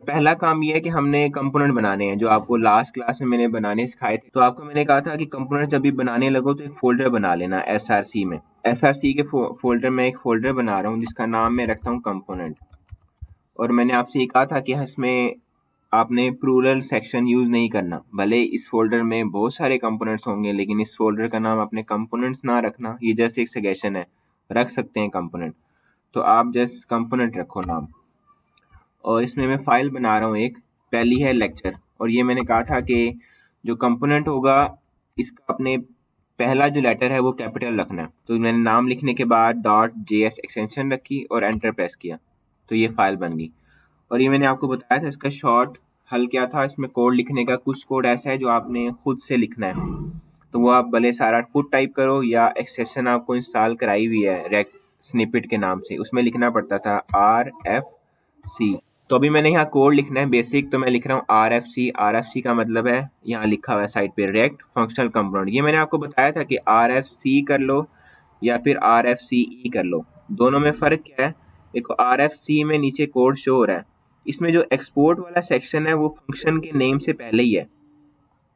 पहला काम ये है कि हमने कंपोनेंट बनाने हैं, जो आपको लास्ट क्लास में मैंने बनाने सिखाए थे। तो आपको मैंने कहा था कि कंपोनेंट जब भी बनाने लगो तो एक फोल्डर बना लेना एसआरसी में। एसआरसी के फोल्डर में एक फोल्डर बना रहा हूँ जिसका नाम मैं रखता हूँ कंपोनेंट। और मैंने आपसे ये कहा था कि इसमें आपने प्लूरल सेक्शन यूज नहीं करना। भले इस फोल्डर में बहुत सारे कंपोनेंट्स होंगे, लेकिन इस फोल्डर का नाम आपने कंपोनेंट्स ना रखना। ये जैसे एक सजेशन है, रख सकते हैं कंपोनेंट, तो आप जस्ट कंपोनेंट रखो नाम। और इसमें मैं फाइल बना रहा हूँ एक, पहली है लेक्चर। और ये मैंने कहा था कि जो कंपोनेंट होगा इसका अपने पहला जो लेटर है वो कैपिटल रखना है। तो मैंने नाम लिखने के बाद .js एक्सटेंशन रखी और एंटर प्रेस किया, तो ये फाइल बन गई। और ये मैंने आपको बताया था इसका शॉर्ट हल क्या था। इसमें कोड लिखने का कुछ कोड ऐसा है जो आपने खुद से लिखना है, तो वो आप भले सारा खुद टाइप करो या एक्सटेंशन आपको इंस्टॉल कराई हुई है रेक स्निपेट के नाम से, उसमें लिखना पड़ता था RFC। तो अभी मैंने यहाँ कोड लिखना है बेसिक, तो मैं लिख रहा हूँ RFC। RFC का मतलब है, यहाँ लिखा हुआ है साइड पे, रेक्ट फंक्शनल कंपोनेंट। ये मैंने आपको बताया था कि RFC कर लो या फिर RFCE कर लो, दोनों में फ़र्क क्या है। देखो RFC में नीचे कोड शो हो रहा है, इसमें जो एक्सपोर्ट वाला सेक्शन है वो फंक्शन के नेम से पहले ही है।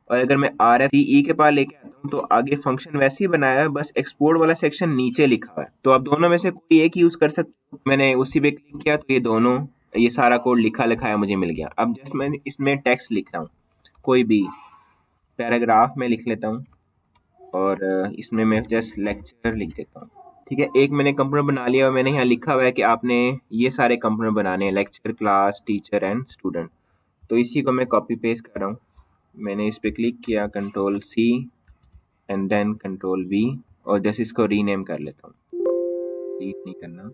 और अगर मैं RFCE के पास लेके आता हूँ तो आगे फंक्शन वैसे ही बनाया है, बस एक्सपोर्ट वाला सेक्शन नीचे लिखा हुआ है। तो आप दोनों में से कोई एक यूज कर सकते हो। मैंने उसी पे क्लिक किया तो ये दोनों, ये सारा कोड लिखा लिखाया मुझे मिल गया। अब जस्ट मैं इसमें टेक्स्ट लिख रहा हूँ, कोई भी पैराग्राफ में लिख लेता हूँ और इसमें मैं जस्ट लेक्चर लिख देता हूँ। ठीक है, एक मैंने कंपोनेंट बना लिया और मैंने यहाँ लिखा हुआ है कि आपने ये सारे कंपोनेंट बनाने हैं, lecture, class, teacher and student. तो इसी को मैं कॉपी पेस्ट कर रहा हूँ। मैंने इस पे क्लिक किया, Ctrl+C एंड देन Ctrl+V, और जैसे इसको रीनेम कर लेता हूँ। डिलीट नहीं करना,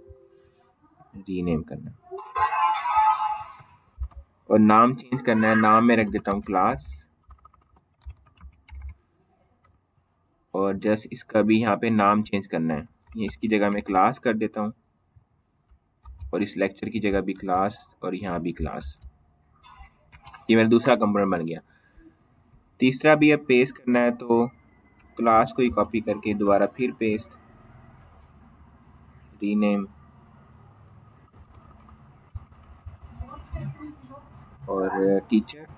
रीनेम करना, और नाम चेंज करना है। नाम में रख देता हूँ क्लास, और जस्ट इसका भी यहाँ पे नाम चेंज करना है। ये इसकी जगह मैं क्लास कर देता हूँ, और इस लेक्चर की जगह भी क्लास, और यहाँ भी क्लास। ये मेरा दूसरा कंपोनेंट बन गया। तीसरा भी अब पेस्ट करना है, तो क्लास को ही कॉपी करके दोबारा फिर पेस्ट, रीनेम, और टीचर.js।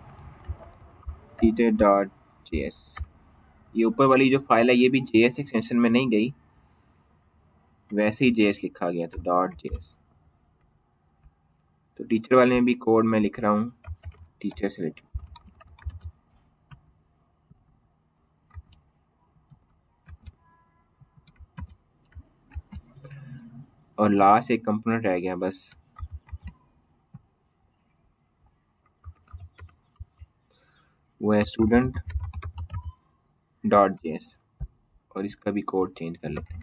ये ऊपर वाली जो फाइल है ये भी JS एक्सटेंशन में नहीं गई, वैसे ही JS लिखा गया, तो .js। तो टीचर वाले में भी कोड में लिख रहा हूँ टीचर से रिलेटेड। और लास्ट एक कंपोनेंट रह गया बस, वो है student.js, और इसका भी कोड चेंज कर लेते हैं।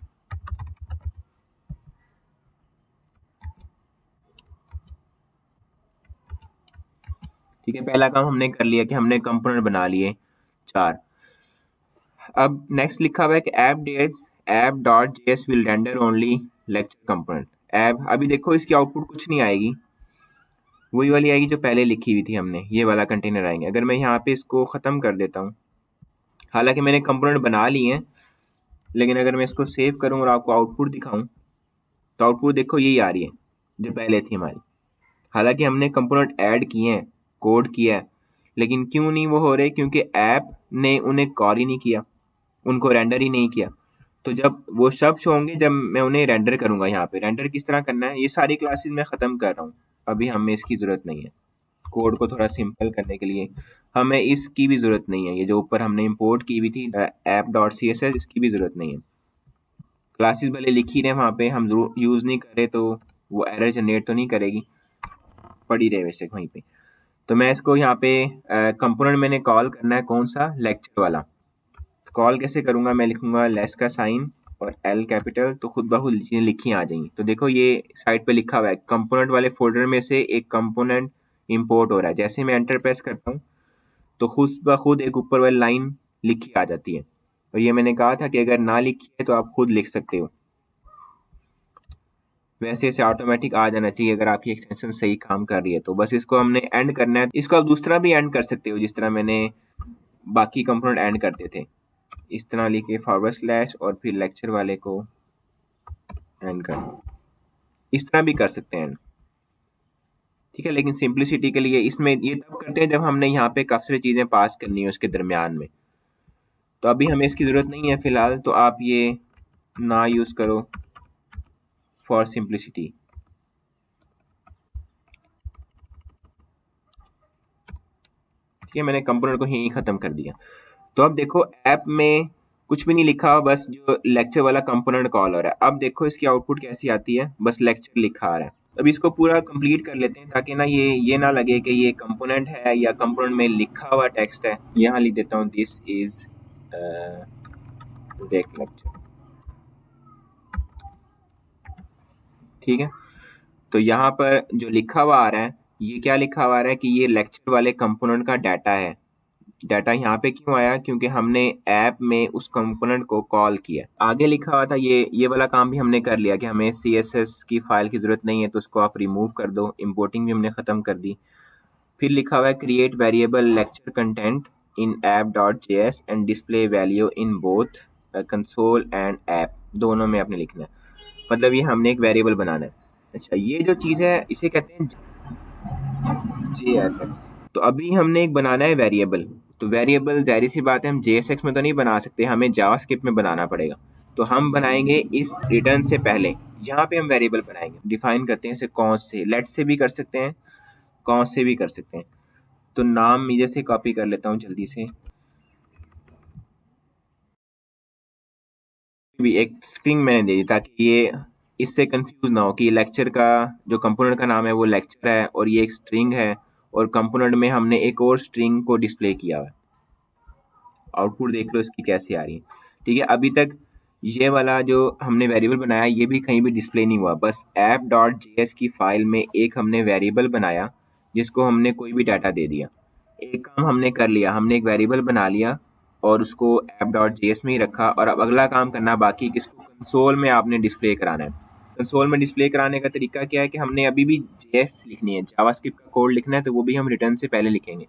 ठीक है, पहला काम हमने कर लिया कि हमने कंपोनेंट बना लिए 4। अब नेक्स्ट लिखा हुआ है कि app.js will render only lecture component। App, अभी देखो इसकी आउटपुट कुछ नहीं आएगी, वही वाली आएगी जो पहले लिखी हुई थी हमने, ये वाला कंटेनर आएंगे। अगर मैं यहाँ पे इसको ख़त्म कर देता हूँ, हालांकि मैंने कंपोनेंट बना लिए हैं, लेकिन अगर मैं इसको सेव करूँ और आपको आउटपुट दिखाऊं तो आउटपुट देखो यही आ रही है जो पहले थी हमारी। हालांकि हमने कंपोनेंट ऐड किए हैं, कोड किया है, लेकिन क्यों नहीं वो हो रहे, क्योंकि ऐप ने उन्हें कॉल ही नहीं किया, उनको रेंडर ही नहीं किया। तो जब वो सब शो होंगे जब मैं उन्हें रेंडर करूंगा। यहाँ पे रेंडर किस तरह करना है, ये सारी क्लासेस मैं ख़त्म कर रहा हूँ, अभी हमें इसकी ज़रूरत नहीं है। कोड को थोड़ा सिंपल करने के लिए हमें इसकी भी ज़रूरत नहीं है। ये जो ऊपर हमने इंपोर्ट की हुई थी app.css, इसकी भी ज़रूरत नहीं है। क्लासेस भले लिखी रहे वहाँ पे, हम यूज़ नहीं करें तो वो एरर जनरेट तो नहीं करेगी, पड़ी रहे वैसे वहीं पे। तो मैं इसको यहाँ पे कंपोनेंट मैंने कॉल करना है, कौन सा, लेक्चर वाला। कॉल कैसे करूँगा, मैं लिखूंगा लेस का साइन और L कैपिटल, तो खुद ब खुद चीज़ें लिखी आ जाएंगी। तो देखो ये साइड पे लिखा हुआ है कंपोनेंट वाले फोल्डर में से एक कंपोनेंट इंपोर्ट हो रहा है। जैसे मैं एंटर प्रेस करता हूँ तो खुद ब खुद एक ऊपर वाली लाइन लिखी आ जाती है। और ये मैंने कहा था कि अगर ना लिखी है तो आप खुद लिख सकते हो, वैसे इसे ऑटोमेटिक आ जाना चाहिए अगर आपकी एक्सटेंशन सही काम कर रही है। तो बस इसको हमने एंड करना है। इसको आप दूसरा भी एंड कर सकते हो, जिस तरह मैंने बाकी कंपोनेंट एंड करते थे, इस तरह लिखे फॉरवर्ड स्लैश और फिर लेक्चर वाले को एंड कर दो, इस तरह भी कर सकते हैं। ठीक है। लेकिन सिंप्लिसिटी के लिए इसमें ये तब करते हैं जब हमने यहाँ पे काफी सारी चीजें पास करनी है उसके दरमियान में। तो अभी हमें इसकी जरूरत नहीं है फिलहाल, तो आप ये ना यूज करो फॉर सिंप्लिसिटी। ठीक है, मैंने कंपोनेंट को यहीं खत्म कर दिया। तो अब देखो ऐप में कुछ भी नहीं लिखा हुआ, बस जो लेक्चर वाला कंपोनेंट कॉल हो रहा है। अब देखो इसकी आउटपुट कैसी आती है, बस लेक्चर लिखा आ रहा है। अब इसको पूरा कंप्लीट कर लेते हैं ताकि ना ये ना लगे कि ये कंपोनेंट है या कंपोनेंट में लिखा हुआ टेक्स्ट है। यहाँ लिख देता हूँ दिस इज लेक्चर। ठीक है, तो यहाँ पर जो लिखा हुआ आ रहा है, ये क्या लिखा हुआ आ रहा है कि ये लेक्चर वाले कंपोनेंट का डाटा है। डाटा यहाँ पे क्यों आया, क्योंकि हमने ऐप में उस कंपोनेंट को कॉल किया। आगे लिखा हुआ था ये वाला काम भी हमने कर लिया कि हमें CSS की फाइल की जरूरत नहीं है, तो उसको आप रिमूव कर दो। इंपोर्टिंग भी हमने खत्म कर दी। फिर लिखा हुआ है create variable lecture content in app.js and display value in both console and app, दोनों में आपने लिखना है। मतलब ये हमने एक वेरिएबल बनाना है। अच्छा, ये जो चीज है इसे कहते हैं JSX। तो अभी हमने एक बनाना है वेरिएबल। तो वेरिएबल जाहिर सी बात है हम JSX में तो नहीं बना सकते, हमें जावास्क्रिप्ट में बनाना पड़ेगा। तो हम बनाएंगे इस रिटर्न से पहले, यहाँ पे हम वेरिएबल बनाएंगे। डिफाइन करते हैं इसे कौन से, लेट से भी कर सकते हैं, कौन से भी कर सकते हैं। तो नाम इधर से कॉपी कर लेता हूँ जल्दी से। भी एक स्ट्रिंग मैंने दे दी ताकि ये इससे कंफ्यूज ना हो कि लेक्चर का जो कंपोनेंट का नाम है वो लेक्चर है और ये एक स्ट्रिंग है, और कंपोनेंट में हमने एक और स्ट्रिंग को डिस्प्ले किया है। आउटपुट देख लो इसकी कैसे आ रही है। ठीक है, अभी तक ये वाला जो हमने वेरिएबल बनाया ये भी कहीं भी डिस्प्ले नहीं हुआ, बस app.js की फाइल में एक हमने वेरिएबल बनाया जिसको हमने कोई भी डाटा दे दिया। एक काम हमने कर लिया, हमने एक वेरिएबल बना लिया और उसको app.js में ही रखा, और अब अगला काम करना बाकी कि इसको कंसोल में आपने डिस्प्ले कराना है। कंसोल में डिस्प्ले कराने का तरीका क्या है कि हमने अभी भी JS लिखनी है, जावास्क्रिप्ट का कोड लिखना है, तो वो भी हम रिटर्न से पहले लिखेंगे।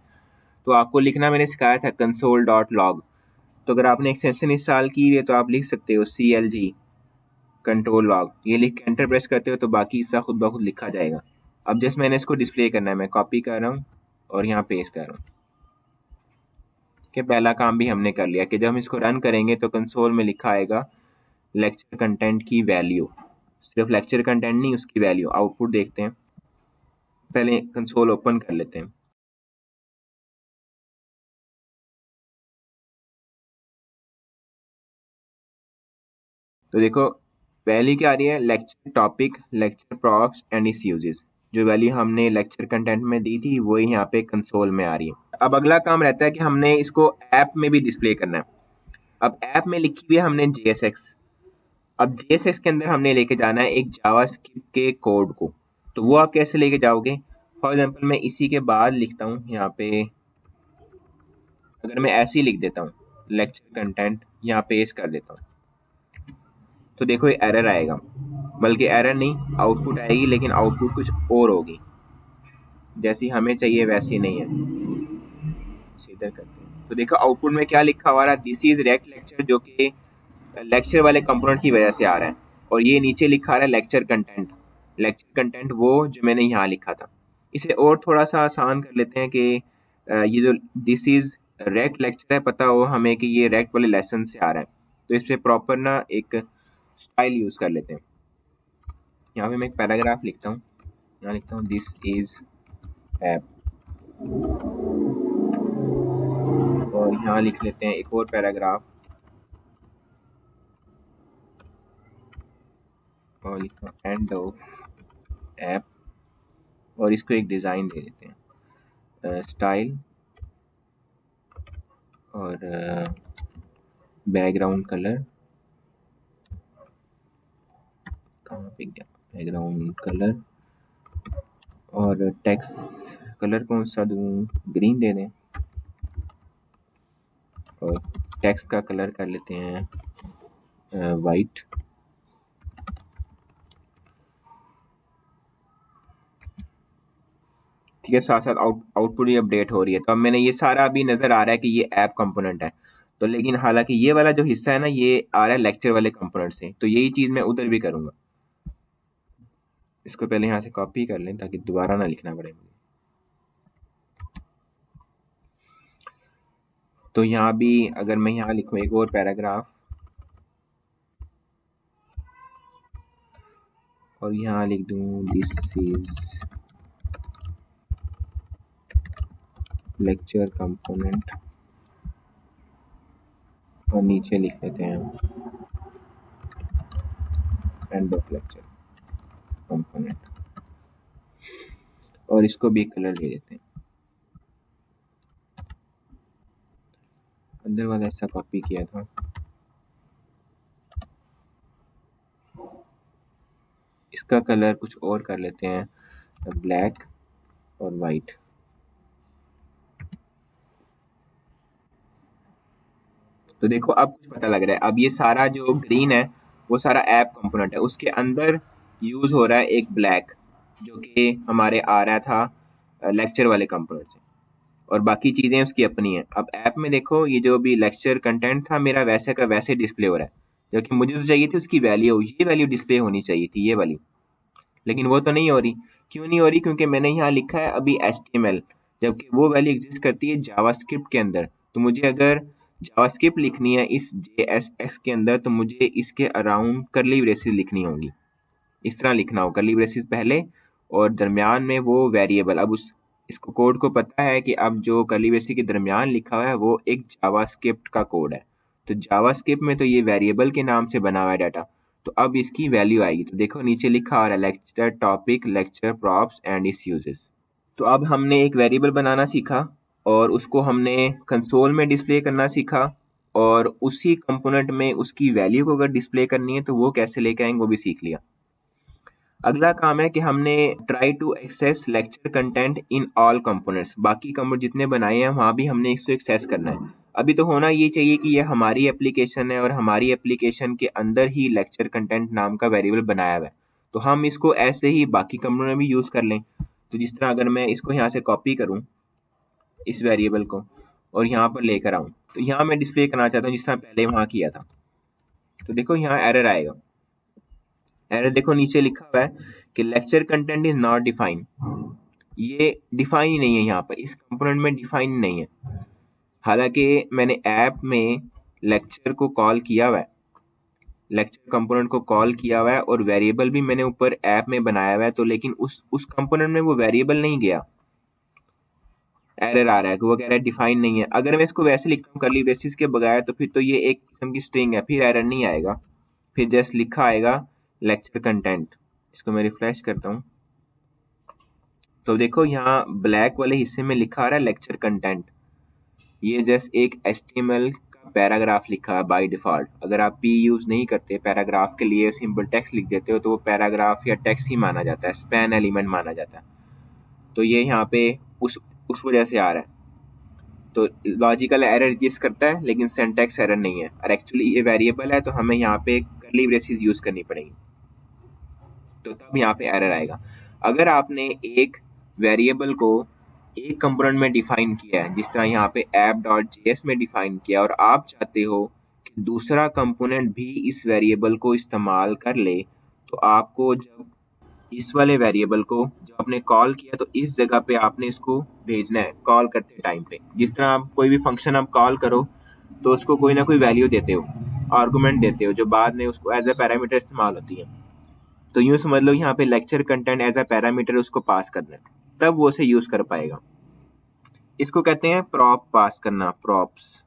तो आपको लिखना मैंने सिखाया था console.log। तो अगर आपने एक्सटेंशन इंस्टॉल की है तो आप लिख सकते हो CLG कंट्रोल लॉग, ये लिख के एंटर प्रेस करते हो तो बाकी हिस्सा खुद ब खुद लिखा जाएगा। अब जस्ट मैंने इसको डिस्प्ले करना है, मैं कॉपी कर रहा हूँ और यहाँ पेस्ट कर रहा हूँ। कि पहला काम भी हमने कर लिया कि जब हम इसको रन करेंगे तो कंसोल में लिखा आएगा लेक्चर कंटेंट की वैल्यू, सिर्फ लेक्चर कंटेंट नहीं उसकी वैल्यू। आउटपुट देखते हैं, पहले कंसोल ओपन कर लेते हैं। तो देखो पहली क्या आ रही है, lecture topic, lecture props and it's uses. जो वैल्यू हमने लेक्चर कंटेंट में दी थी वही यहाँ पे कंसोल में आ रही है। अब अगला काम रहता है कि हमने इसको ऐप में भी डिस्प्ले करना है। अब ऐप में लिखी हुई है हमने JSX। अब JSX के अंदर हमने लेके जाना है एक जावास्क्रिप्ट के कोड को। तो वो आप कैसे लेके जाओगे, फॉर एग्जाम्पल मैं इसी के बाद लिखता हूँ यहाँ पे, अगर मैं ऐसे ही लिख देता हूँ लेक्चर कंटेंट, यहाँ पेस्ट कर देता हूँ, तो देखो ये एरर आएगा। बल्कि एरर नहीं, आउटपुट आएगी, लेकिन आउटपुट कुछ और होगी, जैसी हमें चाहिए वैसी नहीं है। सीधे करते हैं तो देखो आउटपुट में क्या लिखा हुआ है, दिस इज रेक्ट लेक्चर, जो कि लेक्चर वाले कंपोनेंट की वजह से आ रहा है। और ये नीचे लिखा रहा है लेक्चर कंटेंट। लेक्चर कंटेंट वो जो मैंने यहाँ लिखा था। इसे और थोड़ा सा आसान कर लेते हैं कि ये जो दिस इज रेक्ट लेक्चर है, पता हो हमें कि ये रेक्ट वाले लेसन से आ रहा है, तो इस पर प्रॉपर ना एक स्टाइल यूज कर लेते हैं। यहाँ पे मैं एक पैराग्राफ लिखता हूँ, यहाँ लिखता हूँ दिस इज ऐप, और यहाँ लिख लेते हैं एक और पैराग्राफ और लिखता हूँ एंड ऑफ ऐप, और इसको एक डिज़ाइन दे देते हैं, स्टाइल और बैकग्राउंड कलर, कहाँ पे गया बैकग्राउंड कलर, और टेक्स्ट कलर कौन सा दूँ, ग्रीन दे दें, और टेक्स्ट का कलर कर लेते हैं वाइट। ठीक है, साथ साथ आउटपुट भी अपडेट हो रही है। तो अब मैंने ये सारा अभी नज़र आ रहा है कि ये ऐप कंपोनेंट है, तो लेकिन हालांकि ये वाला जो हिस्सा है ना ये आ रहा है लेक्चर वाले कंपोनेंट से, तो यही चीज़ मैं उधर भी करूँगा। इसको पहले यहाँ से कॉपी कर लें ताकि दोबारा ना लिखना पड़े मुझे। तो यहाँ भी अगर मैं यहाँ लिखूँ एक और पैराग्राफ और यहाँ लिख दूँ दिस इज लेक्चर कंपोनेंट और नीचे लिख लेते हैं एंड ऑफ लेक्चर कंपोनेंट और इसको भी कलर दे देते हैं। अंदर वाला ऐसा कॉपी किया था, इसका कलर कुछ और कर लेते हैं, ब्लैक और वाइट। तो देखो अब कुछ पता लग रहा है। अब ये सारा जो ग्रीन है वो सारा ऐप कंपोनेंट है, उसके अंदर यूज हो रहा है एक ब्लैक जो कि हमारे आ रहा था लेक्चर वाले कंपोनेंट से, और बाकी चीजें उसकी अपनी हैं। अब ऐप में देखो ये जो भी लेक्चर कंटेंट था मेरा वैसे का वैसे डिस्प्ले हो रहा है, जबकि मुझे तो चाहिए थी उसकी वैल्यू, ये वैल्यू डिस्प्ले होनी चाहिए थी, ये वाली, लेकिन वो तो नहीं हो रही। क्यों नहीं हो रही? क्योंकि मैंने यहाँ लिखा है अभी HTML, जबकि वो वैल्यू एग्जिस्ट करती है जावास्क्रिप्ट के अंदर। तो मुझे अगर जावास्क्रिप्ट लिखनी है इस JSX के अंदर तो मुझे इसके अराउंड कर्ली ब्रेसेस लिखनी होंगी। इस तरह लिखना होगा, कर्ली ब्रेसेस पहले और दरमियान में वो वेरिएबल। अब उस इसको कोड को पता है कि अब जो कर्ली ब्रेसेस के दरमियान लिखा हुआ है वो एक जावास्क्रिप्ट का कोड है। तो जावास्क्रिप्ट में तो ये वेरिएबल के नाम से बना हुआ है डाटा, तो अब इसकी वैल्यू आएगी। तो देखो नीचे लिखा आ रहा है lecture topic, lecture props and it's uses. तो अब हमने एक वेरिएबल बनाना सीखा और उसको हमने कंसोल में डिस्प्ले करना सीखा, और उसी कंपोनेंट में उसकी वैल्यू को अगर डिस्प्ले करनी है तो वो कैसे लेके आएंगे वो भी सीख लिया। अगला काम है कि हमने try to access lecture content in all components, बाकी कंपोनेंट जितने बनाए हैं वहां भी हमने इसको एक्सेस करना है। अभी तो होना ये चाहिए कि ये हमारी एप्लीकेशन है और हमारी एप्लीकेशन के अंदर ही लेक्चर कंटेंट नाम का वेरिएबल बनाया हुआ है, तो हम इसको ऐसे ही बाकी कंपोनेंट में भी यूज कर लें। तो जिस तरह अगर मैं इसको यहाँ से कॉपी करूँ इस वेरिएबल को और यहाँ पर लेकर आऊँ, तो यहाँ मैं डिस्प्ले करना चाहता हूँ जिस तरह पहले वहां किया था। तो देखो यहाँ एरर आएगा। एरर देखो नीचे लिखा हुआ है कि lecture content is not define. ये डिफाइन ही नहीं है, यहाँ पर इस कंपोनेंट में डिफाइन नहीं है, हालांकि मैंने ऐप में लेक्चर को कॉल किया हुआ है, लेक्चर कंपोनेंट को कॉल किया हुआ है और वेरिएबल भी मैंने ऊपर ऐप में बनाया हुआ है, तो लेकिन उस कंपोनेंट में वो वेरिएबल नहीं गया। एरर आ रहा है कि वो कह रहा है डिफाइन नहीं है। अगर मैं इसको वैसे लिखता हूँ कर्ली ब्रेसेस के बगैर तो फिर तो ये एक किस्म की स्ट्रिंग है, फिर एरर नहीं आएगा, फिर जस्ट लिखा आएगा लेक्चर कंटेंट। इसको मैं रिफ्रेश करता हूँ तो देखो यहाँ ब्लैक वाले हिस्से में लिखा आ रहा है लेक्चर कंटेंट। ये जस्ट एक HTML का पैराग्राफ लिखा है बाय डिफॉल्ट। अगर आप P यूज नहीं करते पैराग्राफ के लिए, सिंपल टेक्स्ट लिख देते हो तो वो पैराग्राफ या टेक्स्ट ही माना जाता है, स्पैन एलिमेंट माना जाता है। तो ये यहाँ पे उस वजह से आ रहा है। तो लॉजिकल एरर एग्जिस्ट करता है लेकिन सिंटैक्स एरर नहीं है, और एक्चुअली ये वेरिएबल है तो हमें यहाँ पे कर्ली ब्रेसेस यूज करनी पड़ेगी, तो तब यहाँ पे एरर आएगा। अगर आपने एक वेरिएबल को एक कंपोनेंट में डिफाइन किया है, जिस तरह यहाँ पे app.js में डिफाइन किया, और आप चाहते हो कि दूसरा कंपोनेंट भी इस वेरिएबल को इस्तेमाल कर ले, तो आपको जब इस वाले वेरिएबल को जो आपने कॉल किया तो इस जगह पे आपने इसको भेजना है कॉल करते टाइम पे। जिस तरह आप कोई भी फंक्शन आप कॉल करो तो उसको कोई ना कोई वैल्यू देते हो, आर्गुमेंट देते हो, जो बाद में उसको एज ए पैरामीटर इस्तेमाल होती है। तो यूं समझ लो यहाँ पे lecture content as a parameter उसको पास करना है, तब वो उसे यूज कर पाएगा। इसको कहते हैं प्रॉप पास करना। Props,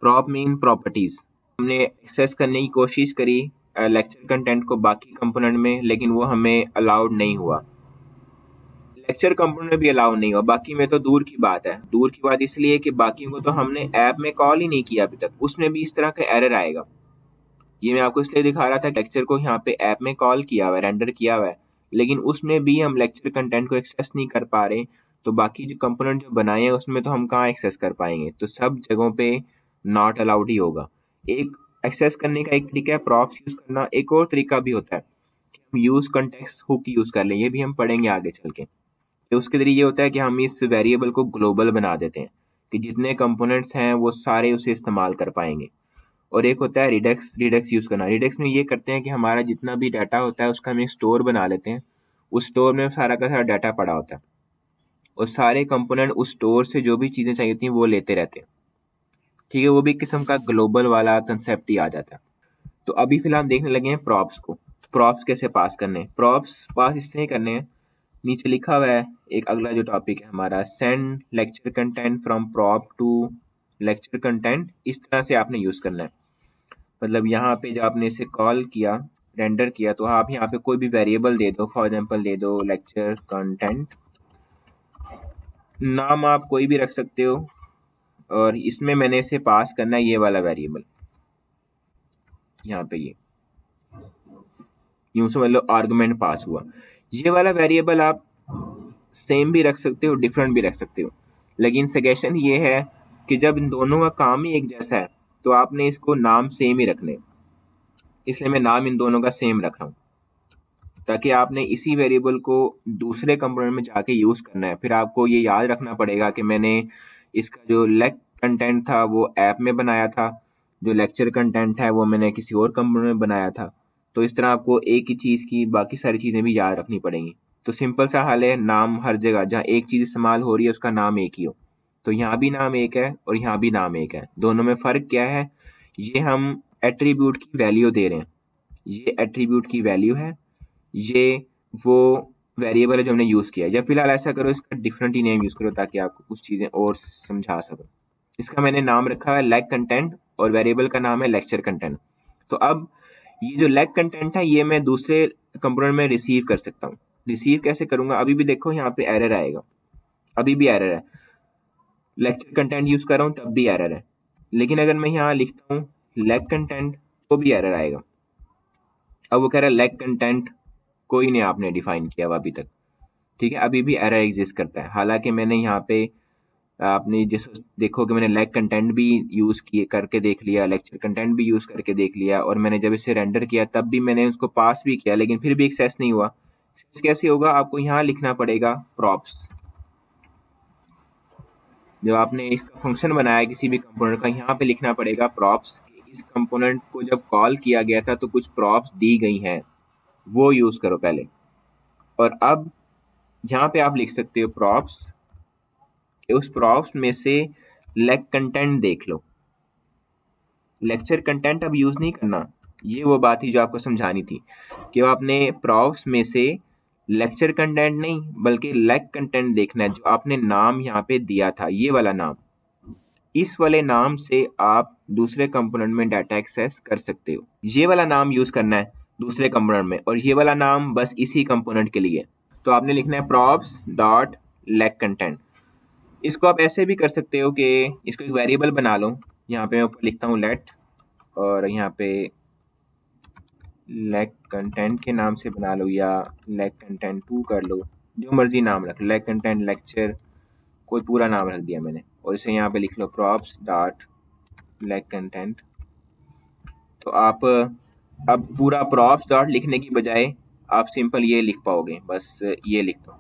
prop mean properties. हमने एक्सेस करने की कोशिश करी लेक्चर कंटेंट को बाकी कंपोनेंट में, लेकिन वो हमें अलाउड नहीं हुआ। लेक्चर कंपोनेंट में भी अलाउ नहीं हुआ, बाकी में तो दूर की बात है। दूर की बात इसलिए कि बाकी को तो हमने ऐप में कॉल ही नहीं किया अभी तक, उसमें भी इस तरह का एरर आएगा। ये मैं आपको इसलिए दिखा रहा था कि लेक्चर को यहाँ पे ऐप में कॉल किया हुआ है, रेंडर किया हुआ है, लेकिन उसमें भी हम लेक्चर कंटेंट को एक्सेस नहीं कर पा रहे। तो बाकी जो कंपोनेंट जो बनाए हैं उसमें तो हम कहाँ एक्सेस कर पाएंगे, तो सब जगहों पे नॉट अलाउड ही होगा। एक एक्सेस करने का एक तरीका है प्रॉप्स यूज करना, एक और तरीका भी होता है कि हम यूज कॉन्टेक्स्ट हुक यूज कर लें, ये भी हम पढ़ेंगे आगे चल के। तो उसके जरिए ये होता है कि हम इस वेरिएबल को ग्लोबल बना देते हैं कि जितने कंपोनेंट्स हैं वो सारे उसे इस्तेमाल कर पाएंगे। और एक होता है रिडक्स यूज़ करना। रिडक्स में ये करते हैं कि हमारा जितना भी डाटा होता है उसका हम एक स्टोर बना लेते हैं। उस स्टोर में सारा का सारा डाटा पड़ा होता है और सारे कंपोनेंट उस स्टोर से जो भी चीज़ें चाहिए होती हैं वो लेते रहते हैं। ठीक है, वो भी किस्म का ग्लोबल वाला कंसेप्ट ही आ जाता है। तो अभी फिलहाल हम देखने लगे हैं प्रॉप्स को। प्रॉप्स कैसे पास करने हैं? प्रॉप्स पास इसलिए करने हैं, नीचे लिखा हुआ है एक अगला जो टॉपिक है हमारा, send lecture content from prop to lecture content. इस तरह से आपने यूज़ करना है। मतलब यहाँ पे जब आपने इसे कॉल किया, रेंडर किया, तो आप यहाँ पे कोई भी वेरिएबल दे दो। फॉर एग्जांपल दे दो लेक्चर कंटेंट, नाम आप कोई भी रख सकते हो, और इसमें मैंने इसे पास करना है ये वाला वेरिएबल। यहाँ पे ये यूं समझ लो आर्गुमेंट पास हुआ। ये वाला वेरिएबल आप सेम भी रख सकते हो, डिफरेंट भी रख सकते हो, लेकिन सजेशन ये है कि जब इन दोनों का काम ही एक जैसा है तो आपने इसको नाम सेम ही रखने। इसलिए मैं नाम इन दोनों का सेम रख रहा हूँ, ताकि आपने इसी वेरिएबल को दूसरे कंपोनेंट में जाके यूज करना है। फिर आपको ये याद रखना पड़ेगा कि मैंने इसका जो लेक कंटेंट था वो ऐप में बनाया था, जो लेक्चर कंटेंट है वो मैंने किसी और कंपोनेंट में बनाया था। तो इस तरह आपको एक ही चीज़ की बाकी सारी चीज़ें भी याद रखनी पड़ेंगी। तो सिंपल सा हल है, नाम हर जगह जहाँ एक चीज़ इस्तेमाल हो रही है उसका नाम एक ही हो। तो यहाँ भी नाम एक है और यहाँ भी नाम एक है। दोनों में फ़र्क क्या है? ये हम एट्रीब्यूट की वैल्यू दे रहे हैं, ये एट्रीब्यूट की वैल्यू है, ये वो वेरिएबल है जो हमने यूज़ किया है। या फिलहाल ऐसा करो, इसका डिफरेंट ही नेम यूज़ करो ताकि आपको कुछ चीज़ें और समझा सकूं। इसका मैंने नाम रखा है लेग कंटेंट और वेरिएबल का नाम है लेक्चर कंटेंट। तो अब ये जो लेग कंटेंट है ये मैं दूसरे कंपोनेंट में रिसीव कर सकता हूँ। रिसीव कैसे करूंगा? अभी भी देखो यहाँ पे एरर आएगा, अभी भी एरर है। लेक्चर कंटेंट यूज़ कर रहा हूँ तब भी एरर है। लेकिन अगर मैं यहाँ लिखता हूँ लेग कंटेंट तो भी एरर आएगा। अब वो कह रहा है लेग कंटेंट कोई नहीं आपने डिफाइन किया हुआ अभी तक। ठीक है, अभी भी एरर एग्जिस्ट करता है। हालांकि मैंने यहाँ पे आपने जैसे देखो कि मैंने लेग कंटेंट भी यूज किए करके देख लिया, लेक्चर कंटेंट भी यूज करके देख लिया, और मैंने जब इसे रेंडर किया तब भी मैंने उसको पास भी किया, लेकिन फिर भी एक्सेस नहीं हुआ। एक्सेस कैसे होगा? आपको यहाँ लिखना पड़ेगा प्रॉप्स। जब आपने इसका फंक्शन बनाया है किसी भी कंपोनेंट का, यहाँ पे लिखना पड़ेगा प्रॉप्स। इस कंपोनेंट को जब कॉल किया गया था तो कुछ प्रॉप्स दी गई हैं, वो यूज करो पहले। और अब यहाँ पे आप लिख सकते हो प्रॉप्स, उस प्रॉप्स में से लेग कंटेंट देख लो। लेक्चर कंटेंट अब यूज नहीं करना, ये वो बात थी जो आपको समझानी थी कि आपने प्रॉप्स में से लेक्चर कंटेंट नहीं बल्कि लेग कंटेंट देखना है, जो आपने नाम यहाँ पे दिया था, ये वाला नाम। इस वाले नाम से आप दूसरे कंपोनेंट में डाटा एक्सेस कर सकते हो। ये वाला नाम यूज करना है दूसरे कंपोनेंट में, और ये वाला नाम बस इसी कंपोनेंट के लिए। तो आपने लिखना है प्रॉप्स डॉट लेग कंटेंट। इसको आप ऐसे भी कर सकते हो कि इसको एक वेरिएबल बना लो। यहाँ पे मैं ऊपर लिखता हूँ लेट, और यहाँ पे लेग कंटेंट के नाम से बना लो, या लेग कंटेंट 2 कर लो, जो मर्जी नाम रख। लेग कंटेंट लेक्चर कोई पूरा नाम रख दिया मैंने, और इसे यहाँ पे लिख लो प्रॉप्स डॉट लेग कंटेंट। तो आप अब पूरा प्रॉप्स डॉट लिखने की बजाय आप सिंपल ये लिख पाओगे, बस ये लिख दो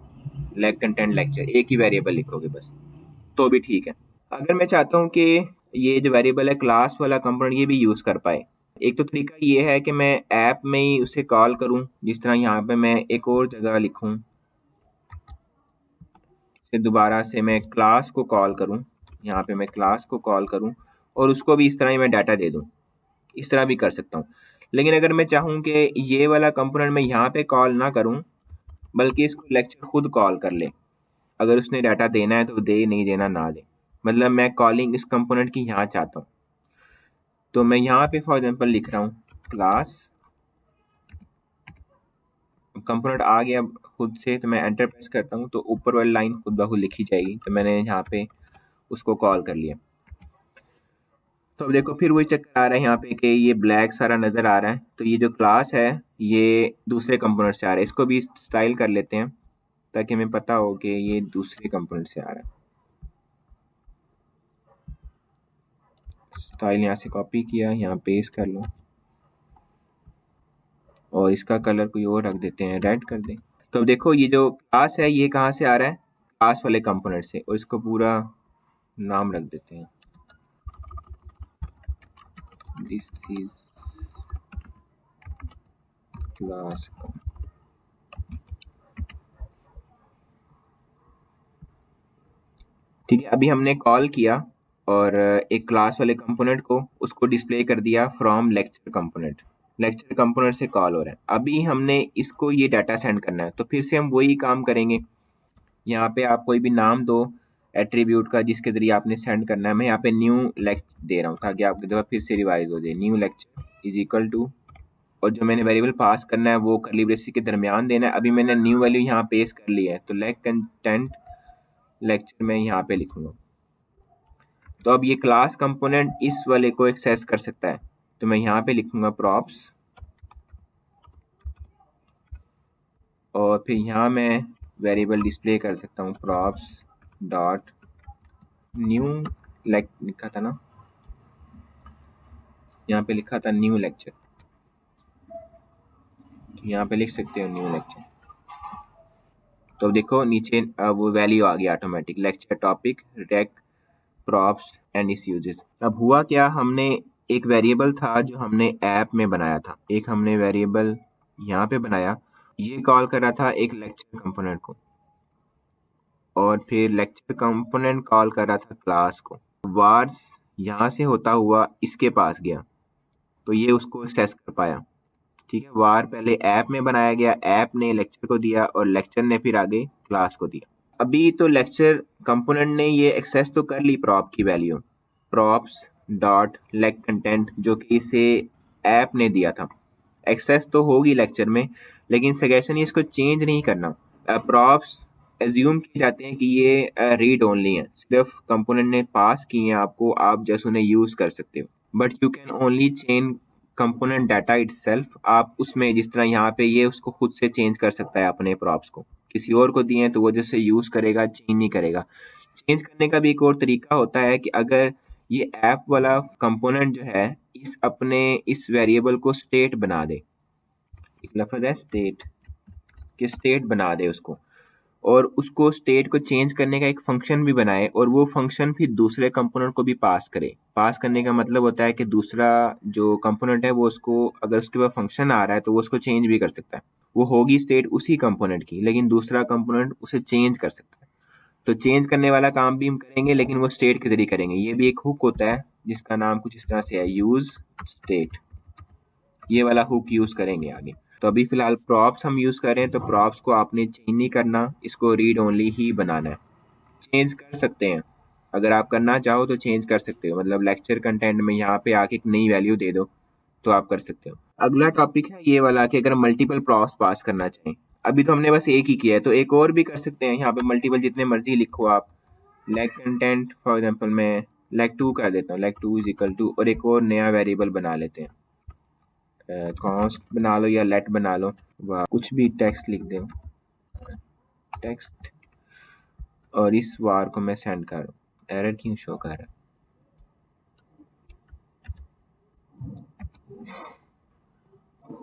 लेग कंटेंट लेक्चर, एक ही वेरिएबल लिखोगे बस, तो भी ठीक है। अगर मैं चाहता हूँ कि ये जो वेरिएबल है क्लास वाला कंपोनेंट ये भी यूज़ कर पाए, एक तो तरीका ये है कि मैं ऐप में ही उसे कॉल करूँ, जिस तरह यहाँ पे मैं एक और जगह लिखूँ, फिर दोबारा से मैं क्लास को कॉल करूँ, यहाँ पे मैं क्लास को कॉल करूँ और उसको भी इस तरह ही मैं डाटा दे दूँ। इस तरह भी कर सकता हूँ। लेकिन अगर मैं चाहूँ कि ये वाला कंपोनेंट मैं यहाँ पे कॉल ना करूँ बल्कि इसको लेक्चर खुद कॉल कर ले, अगर उसने डाटा देना है तो दे, नहीं देना ना दे, मतलब मैं कॉलिंग इस कंपोनेंट की यहाँ चाहता हूँ। तो मैं यहाँ पे फॉर एग्जांपल लिख रहा हूँ क्लास, कंपोनेंट आ गया खुद से, तो मैं एंटर प्रेस करता हूँ तो ऊपर वाली लाइन खुद ब खुद लिखी जाएगी। तो मैंने यहाँ पे उसको कॉल कर लिया। तो अब देखो फिर वही चक्कर आ रहा है यहाँ पे कि ये ब्लैक सारा नज़र आ रहा है। तो ये जो क्लास है ये दूसरे कंपोनेंट से आ रहा है, इसको भी स्टाइल कर लेते हैं ताकि हमें पता हो कि ये दूसरे कंपोनेंट से आ रहा है। स्टाइल यहाँ से कॉपी किया, यहाँ पेस्ट कर लो, और इसका कलर कोई और रख देते हैं, रेड कर दें। तो अब देखो ये जो क्लास है ये कहाँ से आ रहा है? क्लास वाले कंपोनेंट से, और इसको पूरा नाम रख देते हैं दिस इज क्लास। ठीक है, अभी हमने कॉल किया और एक क्लास वाले कंपोनेंट को उसको डिस्प्ले कर दिया from lecture component. Lecture component से कॉल हो रहा है। अभी हमने इसको ये डाटा सेंड करना है, तो फिर से हम वही काम करेंगे। यहाँ पे आप कोई भी नाम दो एट्रीब्यूट का जिसके जरिए आपने सेंड करना है। मैं यहाँ पे न्यू लेक्चर दे रहा हूँ ताकि आपकी दफा फिर से रिवाइज हो जाए। New lecture is equal to, और जो मैंने वेरिएबल पास करना है वो कर्ली ब्रेसेस के दरमियान देना है। अभी मैंने न्यू वैल्यू यहाँ पेश कर ली है, तो लेक कंटेंट लेक्चर में यहाँ पे लिखूंगा। तो अब ये क्लास कंपोनेंट इस वाले को एक्सेस कर सकता है, तो मैं यहाँ पे लिखूंगा प्रॉप्स, और फिर यहाँ मैं वेरिएबल डिस्प्ले कर सकता हूँ प्रॉप्स डॉट न्यू लिखा था ना, यहाँ पे लिखा था न्यू लेक्चर, तो यहाँ पे लिख सकते हो न्यू लेक्चर। तो देखो नीचे वो वैल्यू आ गया automatic, lecture topic rec props and is uses. अब हुआ क्या, हमने एक वेरिएबल था जो हमने ऐप में बनाया था, एक हमने वेरिएबल यहाँ पे बनाया, ये कॉल कर रहा था एक लेक्चर कंपोनेंट को, और फिर लेक्चर कंपोनेंट कॉल कर रहा था क्लास को। वार्स यहाँ से होता हुआ इसके पास गया, तो ये उसको एक्सेस कर पाया। ठीक है, वार पहले ऐप में बनाया गया, ऐप ने लेक्चर को दिया और लेक्चर ने फिर आगे क्लास को दिया। अभी तो लेक्चर कंपोनेंट ने ये एक्सेस तो कर ली प्रॉप की value, props dot lake content, जो कि इसे ऐप ने दिया था। एक्सेस तो होगी लेक्चर में, लेकिन सजेशन इसको चेंज नहीं करना। प्रॉप्स एज्यूम किए जाते हैं कि ये रीड ओनली है, सिर्फ कंपोनेंट ने पास किए हैं आपको, आप जस्ट उन्हें यूज कर सकते हो। But you can only change component data itself. आप उसमें जिस तरह यहाँ पे ये उसको खुद से चेंज कर सकता है अपने प्रॉप्स को, किसी और को दिए हैं तो वो जैसे यूज करेगा, चेंज नहीं करेगा। चेंज करने का भी एक और तरीका होता है कि अगर ये ऐप वाला कंपोनेंट जो है इस अपने इस वेरिएबल को स्टेट बना दे, एक लफ्ज है स्टेट, कि स्टेट बना दे उसको, और उसको स्टेट को चेंज करने का एक फंक्शन भी बनाए, और वो फंक्शन फिर दूसरे कंपोनेंट को भी पास करे। पास करने का मतलब होता है कि दूसरा जो कंपोनेंट है वो उसको, अगर उसके पास फंक्शन आ रहा है तो वो उसको चेंज भी कर सकता है। वो होगी स्टेट उसी कंपोनेंट की, लेकिन दूसरा कंपोनेंट उसे चेंज कर सकता है। तो चेंज करने वाला काम भी हम करेंगे, लेकिन वो स्टेट के जरिए करेंगे। ये भी एक हुक होता है जिसका नाम कुछ इस तरह से है, यूज स्टेट। ये वाला हुक यूज करेंगे आगे। तो अभी फिलहाल प्रॉप्स हम यूज कर रहे हैं, तो प्रॉप्स को आपने चेंज नहीं करना, इसको रीड ओनली ही बनाना है। चेंज कर सकते हैं, अगर आप करना चाहो तो चेंज कर सकते हो, मतलब लेक्चर कंटेंट में यहाँ पे आके एक नई वैल्यू दे दो तो आप कर सकते हो। अगला टॉपिक है ये वाला कि अगर मल्टीपल प्रॉप्स पास करना चाहें। अभी तो हमने बस एक ही किया है, तो एक और भी कर सकते हैं। यहाँ पे मल्टीपल जितने मर्जी लिखो आप। लेक कंटेंट फॉर एग्जाम्पल मैं लेक 2 कर देता हूँ, लेक 2 इज इक्वल टू, और एक और नया वेरिएबल बना लेते हैं, कॉन्स्ट बना लो या लेट बना लो, कुछ भी टेक्स्ट लिख दो, टेक्स्ट, और इस वार को मैं सेंड कर रहा हूँ। एरर क्यों शो कर रहा है?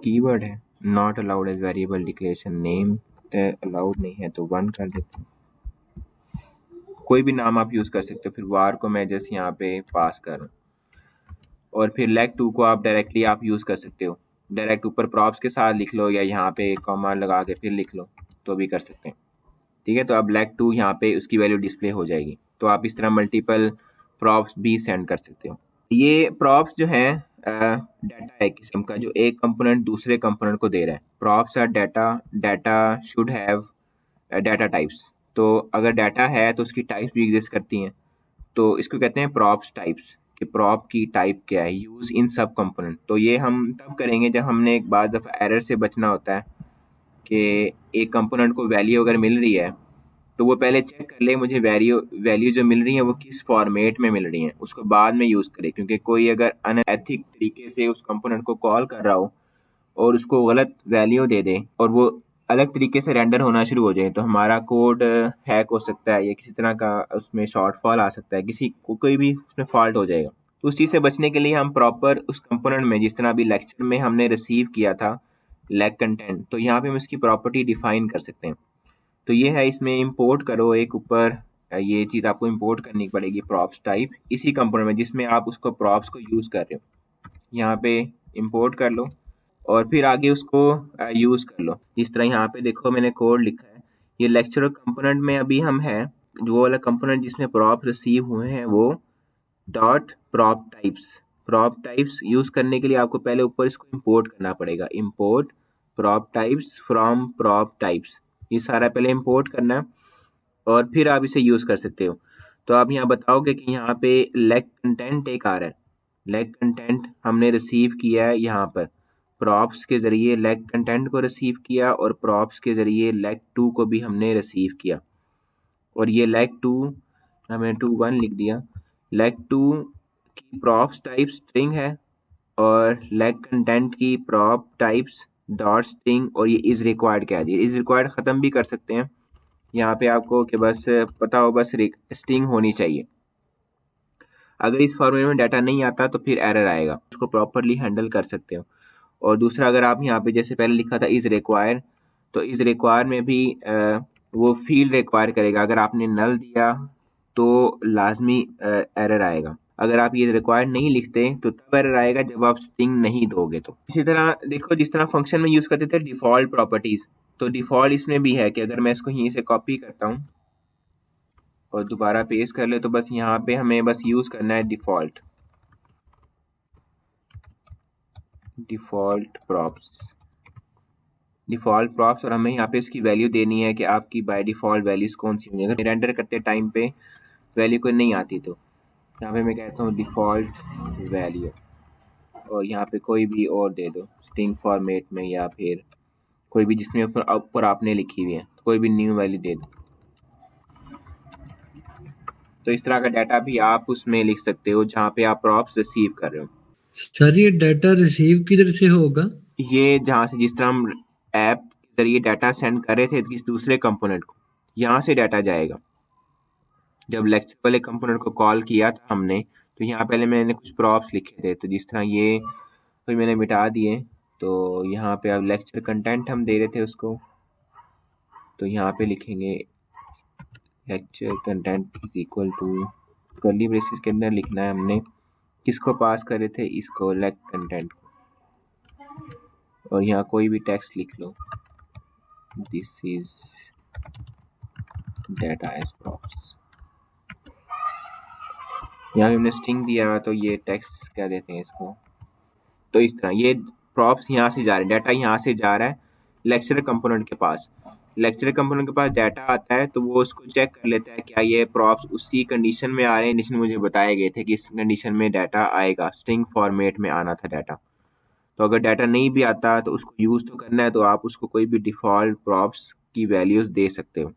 कीवर्ड है not allowed as variable declaration name, allowed नहीं है तो 1 कर देते हैं। कोई भी नाम आप यूज कर सकते हो। फिर वार को मैं जैसे यहाँ पे पास कर रहा हूँ, और फिर लेक 2 को आप डायरेक्टली आप यूज कर सकते हो, डायरेक्ट ऊपर प्रॉप्स के साथ लिख लो या यहाँ पे कॉमा लगा के फिर लिख लो, तो भी कर सकते हैं। ठीक है, तो अब लेक 2 यहाँ पे उसकी वैल्यू डिस्प्ले हो जाएगी। तो आप इस तरह मल्टीपल प्रॉप्स भी सेंड कर सकते हो। ये प्रॉप्स जो है डाटा है किस्म का, जो एक कंपोनेंट दूसरे कंपोनेंट को दे रहा है। Props are data, data should have data types. तो अगर डाटा है तो उसकी टाइप्स भी एग्जिस्ट करती हैं, तो इसको कहते हैं प्रॉप्स टाइप्स, कि प्रॉप की टाइप क्या है, यूज इन सब कंपोनेंट। तो ये हम तब करेंगे जब हमने एक बार दफ़ा एरर से बचना होता है कि एक कंपोनेंट को वैल्यू अगर मिल रही है तो वो पहले चेक कर ले मुझे वैल्यू वैल्यू जो मिल रही है वो किस फॉर्मेट में मिल रही है, उसको बाद में यूज करे। क्योंकि कोई अगर अनएथिक तरीके से उस कंपोनेंट को कॉल कर रहा हो और उसको गलत वैल्यू दे दे और वो अलग तरीके से रेंडर होना शुरू हो जाए, तो हमारा कोड हैक हो सकता है, या किसी तरह का उसमें शॉर्टफॉल आ सकता है, किसी को कोई भी उसमें फॉल्ट हो जाएगा। तो उस चीज़ से बचने के लिए हम प्रॉपर उस कंपोनेंट में, जिस तरह अभी लेक्चर में हमने रिसीव किया था लेग कंटेंट, तो यहाँ पे हम इसकी प्रॉपर्टी डिफाइन कर सकते हैं। तो ये है, इसमें इंपोर्ट करो एक ऊपर, ये चीज़ आपको इंपोर्ट करनी पड़ेगी प्रॉप्स टाइप इसी कंपोनेंट में जिसमें आप उसको प्रॉप्स को यूज़ कर रहे हो। यहाँ पे इंपोर्ट कर लो और फिर आगे उसको यूज़ कर लो। इस तरह यहाँ पे देखो मैंने कोड लिखा है। ये लेक्चरर कंपोनेंट में अभी हम हैं, जो वाला कंपोनेंट जिसमें प्रॉप रिसीव हुए हैं वो डॉट प्रॉप टाइप्स यूज़ करने के लिए आपको पहले ऊपर इसको इंपोर्ट करना पड़ेगा। Import prop types from prop types, ये सारा पहले इंपोर्ट करना है और फिर आप इसे यूज़ कर सकते हो। तो आप यहाँ बताओगे कि यहाँ पे लेग कंटेंट एक आ रहा है, लेग कंटेंट हमने रिसीव किया है यहाँ पर प्रॉप्स के ज़रिए, लेग कंटेंट को रिसीव किया और प्रॉप्स के ज़रिए लेग 2 को भी हमने रिसीव किया। और ये लेग 2 हमने 2 1 लिख दिया। लेग 2 की प्रॉप्स टाइप स्ट्रिंग है और लेग कंटेंट की प्रॉप टाइप्स डॉट स्ट्रिंग और ये इज़ रिक्वायर्ड कह दिया। इज़ रिक्वायर्ड ख़त्म भी कर सकते हैं यहाँ पे आपको कि बस पता हो बस स्ट्रिंग होनी चाहिए। अगर इस फॉर्मेट में डाटा नहीं आता तो फिर एरर आएगा, उसको प्रॉपरली हैंडल कर सकते हो। और दूसरा अगर आप यहाँ पे जैसे पहले लिखा था इज़ रिक्वायर, तो इज़ रिक्वायर में भी वो फील्ड रिक्वायर करेगा। अगर आपने नल दिया तो लाजमी एरर आएगा। अगर आप ये रिक्वायर नहीं लिखते तो तब एरर आएगा जब आप स्ट्रिंग नहीं दोगे। तो इसी तरह देखो जिस तरह फंक्शन में यूज़ करते थे डिफ़ॉल्ट प्रॉपर्टीज़, तो डिफ़ॉल्ट इसमें भी है कि अगर मैं इसको यहीं से कॉपी करता हूँ और दोबारा पेस्ट कर ले तो बस यहाँ पे हमें बस यूज़ करना है डिफ़ॉल्ट प्रॉप्स और हमें यहाँ पे इसकी वैल्यू देनी है कि आपकी बाय डिफ़ॉल्ट वैल्यूज़ कौन सी होंगी। अगर रेंडर करते टाइम पे वैल्यू कोई नहीं आती तो यहाँ पे मैं कहता हूँ डिफ़ॉल्ट वैल्यू और यहाँ पे कोई भी और दे दो स्ट्रिंग फॉर्मेट में या फिर कोई भी जिसमें ऊपर आपने लिखी हुई है, तो कोई भी न्यू वैल्यू दे दो। तो इस तरह का डाटा भी आप उसमें लिख सकते हो जहाँ पे आप प्रॉप्स रिसीव कर रहे हो। सर ये डाटा रिसीव किधर से होगा? ये जहाँ से जिस तरह हम ऐप के जरिए डाटा सेंड कर रहे थे किसी दूसरे कंपोनेंट को, यहाँ से डाटा जाएगा। जब लेक्चर वाले कंपोनेंट को कॉल किया था हमने तो यहाँ पहले मैंने कुछ प्रॉप्स लिखे थे, तो जिस तरह ये तो मैंने मिटा दिए। तो यहाँ पे अब लेक्चर कंटेंट हम दे रहे थे उसको, तो यहाँ पे लिखेंगे lecture content is equal to curly braces के अंदर लिखना है हमने किसको पास करे थे, इसको लेग कंटेंट को, और यहाँ कोई भी टेक्स्ट लिख लो, this is data as props. यहाँ भी हमने स्ट्रिंग दिया तो ये टेक्स्ट क्या देते हैं इसको। तो इस तरह ये प्रॉप्स यहाँ से जा रहे हैं, डाटा यहाँ से जा रहा है लेक्चर कंपोनेंट के पास। लेक्चर कंपोनेंट के पास डाटा आता है तो वो उसको चेक कर लेता है क्या ये प्रॉप्स उसी कंडीशन में आ रहे हैं जिसमें मुझे बताए गए थे कि इस कंडीशन में डाटा आएगा, स्ट्रिंग फॉर्मेट में आना था डाटा। तो अगर डाटा नहीं भी आता तो उसको यूज़ तो करना है, तो आप उसको कोई भी डिफ़ॉल्ट प्रॉप्स की वैल्यूज़ दे सकते हो।